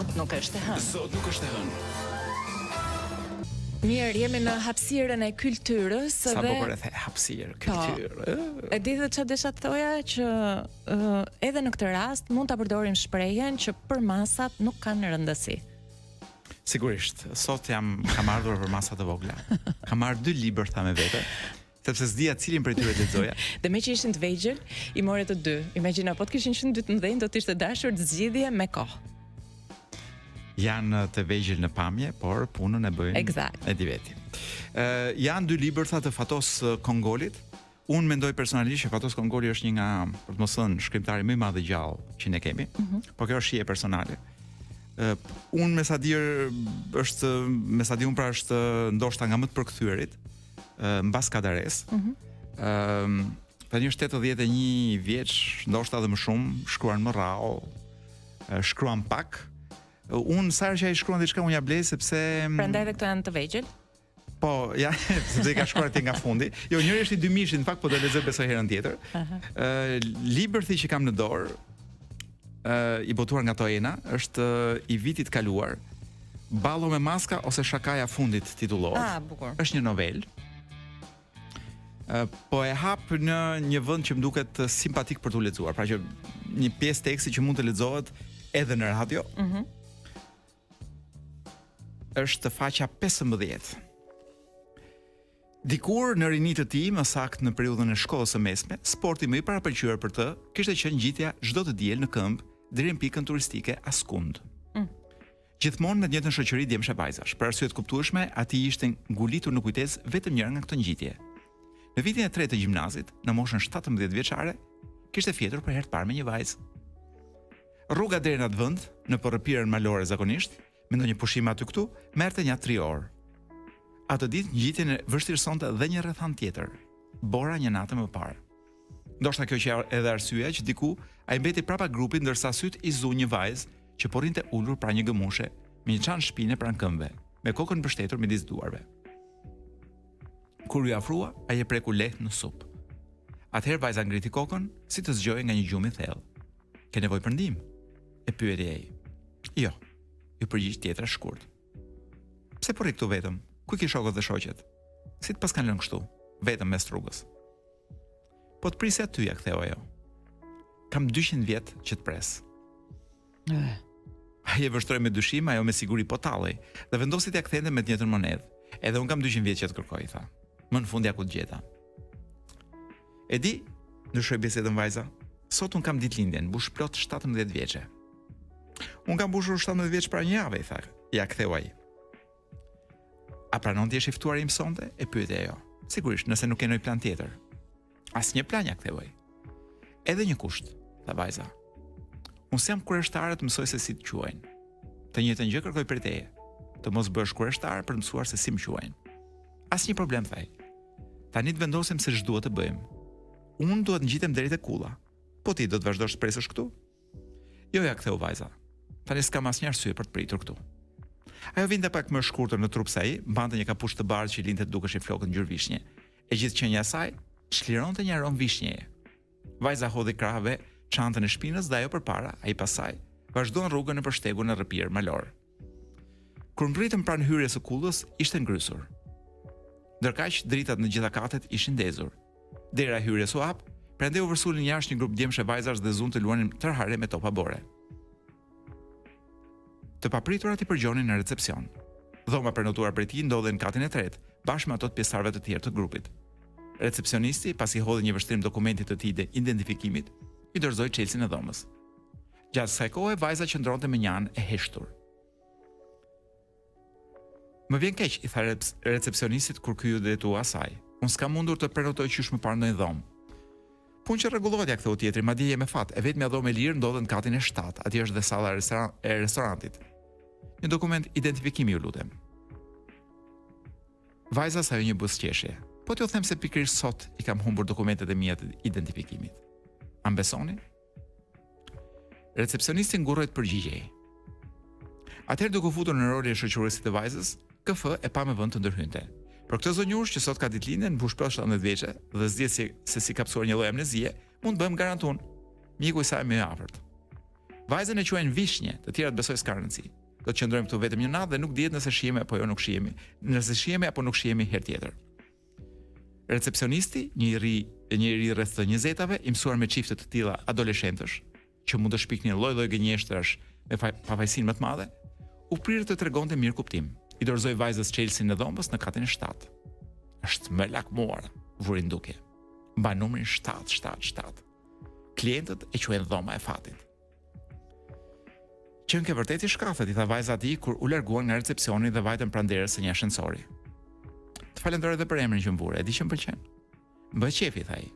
Sot nuk është e hënë. Sot nuk është e hënë. Mirë, jemi në hapësirën e kulturës Sa bukur e the hapësirë, kulturë. E di dhe çfarë desha të thoja që edhe në këtë rast mund ta përdorim shprehjen që për masat nuk kanë rëndësi. Sigurisht, sot kam ardhur për masa të vogla. Kam marrë 2 libra tha me vete, sepse s'dija cilin prej tyre të lexoja. Dhe me që ishin të vegjël, i more të 2. Imagjino, po të kishin qenë 2 të mëdhenj, do të ishte dashur të zgjidhje me kohë. Janë të vegjël në pamje, por punën e bëjnë Exact. e di veti. Janë 2 libra të Fatos Kongolit. Unë mendoj personalisht që Fatos Kongoli është një nga, për të mos thënë, shkrimtari më i madh i gjallë që ne kemi. Po kjo është shije personale. Unë me sa di unë pra është ndoshta nga më të përkthyerit mbas Kadares. Tani është 81 vjeç, ndoshta edhe më shumë, shkruan më rrallë, shkruan pak. Unë sa herë që ai shkruan diçka unë ja blej sepse Prandaj edhe këto janë të vegjël. Po, ja, sepse i ka shkruar ti nga fundi. Jo, njëri është i 2000-shit, në fakt po do lexoj besoj herën tjetër. Libri që kam në dorë, i botuar nga Toena, është i vitit kaluar. Ballo me maska ose Shakaja fundit titullohet. Bukur. Është një novelë. Po e hap në një vend që më duket simpatik për t'u lexuar, pra që një pjesë teksti që mund të lexohet edhe në radio. Është faqja 15. Dikur në rinit të tij, më saktë në periudhën e shkollës së mesme, sporti më i parapëlqyer për të kishte qenë ngjitja çdo të diel në këmbë deri në pikën turistike Askund. Gjithmonë në të njëjtën shoqëri djemshë vajzash. Për arsye të kuptueshme, ati ishte ngulitur në kujtesë vetëm njëra nga këto ngjitje. Në vitin e 3 të gjimnazit, në moshën 17 vjeçare, kishte fjetur për herë të parë me një vajzë. Rruga deri në atë vend, në përrëpirën malore zakonisht, me ndonjë pushim aty këtu, merrte një 3 orë. Atë ditë ngjitjen e vështirësonte dhe një rrethant tjetër. Bora një natë më parë. Ndoshta kjo që edhe arsyeja që diku ai mbeti prapa grupit ndërsa syt i zu një vajzë që po rrinte ulur pra një gëmushe me një çan shpine pranë këmbëve, me kokën mbështetur midis duarve. Kur u afrua, ai e preku lehtë në supë. Atëherë vajza ngriti kokën si të zgjojë nga një gjumë i thellë. "Ke nevojë për ndihmë?" e pyeti ai. "Jo", i përgjigj tjetra shkurt. "Pse po rri këtu vetëm? Ku ke shokët dhe shoqet? Si të pas kanë lënë kështu, vetëm mes rrugës?" "Po të prisja ty", ja ktheu ajo. "Kam 200 vjet që të pres." Ai e vështroi me dyshim, ajo me siguri po tallej, dhe vendosi t'ia kthente me të njëjtën monedhë. "Edhe un kam 200 vjet që të kërkoj", tha. "Më në fund ja ku të gjeta." "E di", ndryshoi bisedën vajza, "sot un kam ditëlindjen, mbush plot 17 vjeçe." "Un kam mbushur 17 vjeç para një jave", tha. Ja ktheu ai. "A pranon ti je i ftuar i mësonte?" e pyeti ajo. "Sigurisht, nëse nuk ke ndonjë plan tjetër." "Asnjë plan", ja ktheu ai. "Edhe një kusht", tha vajza. "Unë s'jam kurioztare të mësoj se si të quajnë. Të njëjtën gjë kërkoj prej teje, të mos bësh kurioztar për të mësuar se si më quajnë." "Asnjë problem", tha ai. "Tani të vendosim se ç'duhet të bëjmë. Unë duhet ngjitem deri te kulla. Po ti do të vazhdosh të presësh këtu?" "Jo", ja ktheu vajza. "Tani s'kam asnjë arsye për të pritur këtu." Ajo vinte pak më shkurtër në trup se ai, mbante një kapuç të bardhë që linte dukeshin flokët ngjyrë vishnje. E gjithë qenia e saj çlironte një aromë vishnjeje. Vajza hodhi krahave çantën e shpinës dhe ajo përpara, ai pasaj, vazhdon rrugën nëpër shtegun e rrëpirë malor. Kur mbritëm pranë hyrjes së kullës, ishte ngrysur. Ndërkaq dritat në gjitha katet ishin ndezur. Dera e hyrjes u hap, prandaj u vërsulën jashtë një grup djemshë vajzash dhe zunë të luanin tërhare me topa bore. Të papriturat i përgjonin në recepcion. Dhoma prenotuar prej tij ndodhej në katin e tretë, bashkë me ato të pjesëtarëve të tjerë të grupit. Recepcionisti, pasi hodhi një vështrim dokumentit të tij dhe identifikimit, i dorëzoi çelësin e dhomës. Gjatë kësaj kohe vajza qëndronte me një anë e heshtur. "Më vjen keq", i tha recepcionistit kur ky u drejtua asaj. "Unë s'kam mundur të prenotoj qysh më parë ndonjë dhomë." "Punë që rregullohet", ja ktheu tjetri, "madje je me fat, e vetmja dhomë e lirë ndodhet në katin e 7, aty është dhe salla e restorantit. Një dokument identifikimi, ju lutem." Vajza sa një buzëqeshje. "Po t'ju them se pikërisht sot i kam humbur dokumentet e mia të identifikimit. A mbesoni?" Recepcionisti ngurroi të përgjigjej. Atëherë duke u futur në rolin e shoqëruesit të vajzës, KF e pa me vend të ndërhynte. Për këtë zonjush që sot ka ditëlindjen, mbush plot 17 vjeçe dhe s'dihet se si ka psuar një lloj amnezie, mund të bëjmë garantun. Miku i saj më i afërt. Vajzën e quajnë vishnje, të tjerat besoj s'ka rëndësi. Do të qëndrojmë këtu vetëm një natë dhe nuk dihet nëse shihemi apo jo nuk shihemi. Nëse shihemi apo nuk shihemi herë tjetër. Recepcionisti, njëri rreth 20-tave, i mësuar me çifte të tilla adoleshentësh, që mund të shpiknin lloj-lloj gënjeshtrash me pafajësinë më të madhe, u prirë të tregonte mirë kuptim. I dorëzoi vajzës Chelsea në dhomës në katin e 7. Është më lakmuar, vuri ndukje. Mban numrin 777. Klientët e quajnë dhoma e fatit. Qënë ke vërtet i shkafet, i tha vajza atij kur u larguan nga recepcioni dhe vajtën pranderës së një ascensori. Të falenderoj edhe për emrin që më vure, e di që më pëlqen. Mbë qefi, tha ai.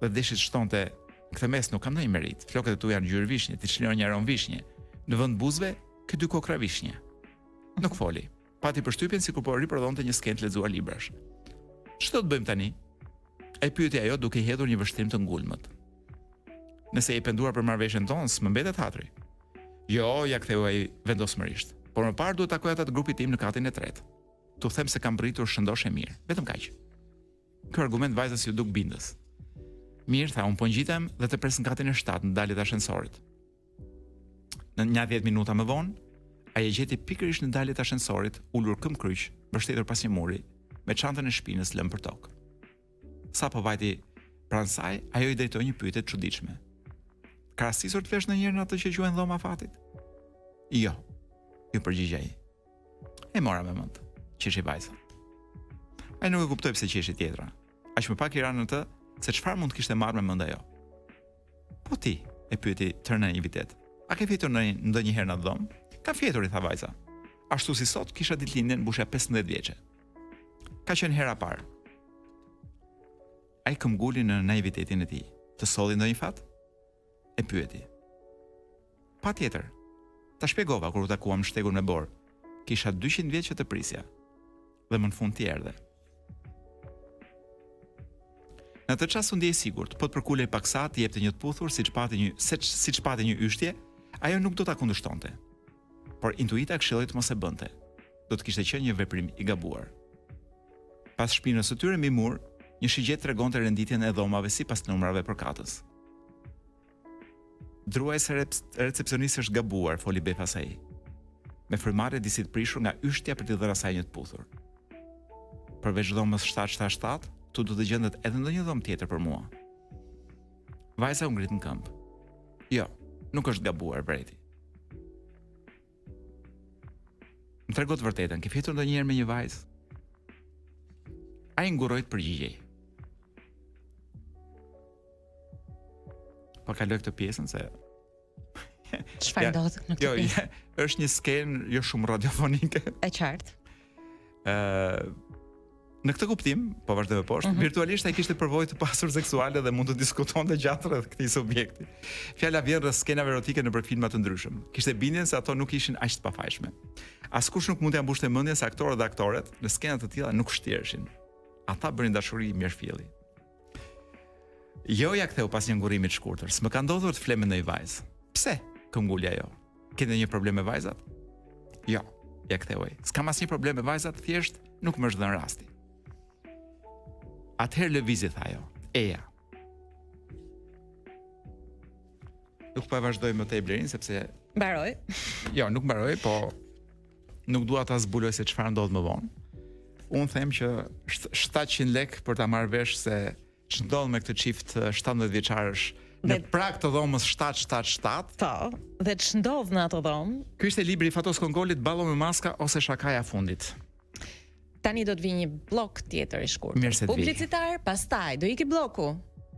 Dhe deshit shtonte, këtë mes nuk kam ndonjë merit. Flokët e tu janë ngjyrë vishnje, ti çliron një arom vishnje. Në vend buzëve, ky dy kokra vishnje. Nuk foli. Pati përshtypjen sikur po riprodhonte një skenë të lexuar librash. Ç'do të bëjmë tani? E pyeti ajo duke i hedhur një vështrim të ngulmët. Nëse je penduar për marrëveshjen tonë, më mbetet hatri. Jo, ja ktheu ai vendosmërisht. Por më parë duhet takoj ata të grupit tim në katin e 3. Tu them se kam britur shëndoshë mirë. Vetëm kaq. Ky argument vajzës ju duk bindës. Mirë, tha, unë po ngjitem dhe të pres në katin e 7 në daljet e ascensorit. Në një 10 minuta më vonë, ai e gjeti pikërisht në daljet e ascensorit, ulur këmbkryq, mbështetur pas një muri, me çantën e shpinës lëmë për tokë. Sa po vajti pranë saj, ajo i drejtoi një pyetje të çuditshme. Ka rastisur të vesh ndonjëherë në atë që quhen dhoma fatit? Jo, ju përgjigj ai. E mora me mend, qeshi vajza. Ai nuk e kuptoi pse qeshi tjetra. Aq më pak i ranë në të, se çfarë mund të kishte marrë me mend ajo. Po ti, e pyeti tërë në invitet. A ke fjetur ndonjëherë në dhomë? Ka fjetur, i tha vajza. Ashtu si sot kisha ditëlindjen mbusha 15 vjeçe. Ka qenë hera parë. Ai këmbguli në naivitetin e tij. Të solli ndonjë fat? E pyeti. Patjetër. Ta shpjegova kur u takuam në shtegun me Bor. Kisha 200 vjet që të prisja. Dhe më në fund ti erdhe. Në atë çast u ndiej sigurt, po të përkulej paksa të jepte një të puthur siç pati një yshtje, ajo nuk do ta kundërshtonte. Por intuita këshilloi të mos e bënte. Do të kishte qenë një veprim i gabuar. Pas shpinës së tyre mbi mur, një shigjet tregonte renditjen e dhomave sipas numrave përkatës. Druajse recepcionistë është gabuar, foli befas ai. Me frymare disi të prishur nga yshtja për t'i dhënë asaj një të puthur. Përveç dhomës 777, tu do të gjendet edhe ndonjë dhomë tjetër për mua. Vajza u ngrit në këmbë. Jo, nuk është gabuar, breti. Më trego të vërtetën, ke fjetur ndonjëherë me një vajzë? Ai nguroi të përgjigjej. Po kaloj këtë pjesën se Çfarë ndodh në këtë pjesë? Është një skenë jo shumë radiofonike. E qartë. Në këtë kuptim, po vazhdoj më poshtë, virtualisht ai kishte përvojë të pasur seksuale dhe mund të diskutonte gjatë rreth këtij subjekti. Fjala vjen rreth skenave erotike nëpër filma të ndryshëm. Kishte bindjen se ato nuk ishin aq të pafajshme. Askush nuk mund t'ia mbushte mendjen se aktorët dhe aktoret në skena të tilla nuk shtireshin. Ata bërin dashuri mirëfilli. Jo, ja ktheu pas një ngurimi të shkurtër. S'më ka ndodhur të flem me ndonjë vajzë. Pse? Këmbguli ajo. Ke ndonjë problem me vajzat? Jo, ja ktheu ai. S'kam asnjë problem me vajzat, thjesht nuk më është dhënë rasti. Atëherë lëvizi, tha ajo. Eja. Nuk po e vazhdoj më tej Blerin sepse Mbaroj. Jo, nuk mbaroj, po nuk dua ta zbuloj se çfarë ndodh më vonë. Unë them që 700 lek për ta marrë vesh se ç'ndodh me këtë çift 17 vjeçarësh në prag të dhomës 777. Po, dhe ç'ndodh në ato dhomë? Ky ishte libri i Fatos Kongolit, Ballo me maska ose Shakaja fundit. Tani do të vi një blok tjetër i shkurtër. Publicitar, pastaj do iki bloku.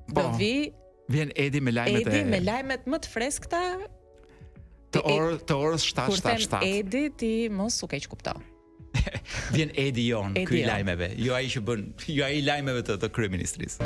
Do vi vjen Edi me lajmet më të freskëta të orës 777. Kur them Edi, ti mos u keq kupto. Vjen Edi jon, ky i lajmeve, jo ai që bën, jo ai i lajmeve të kryeministrisë.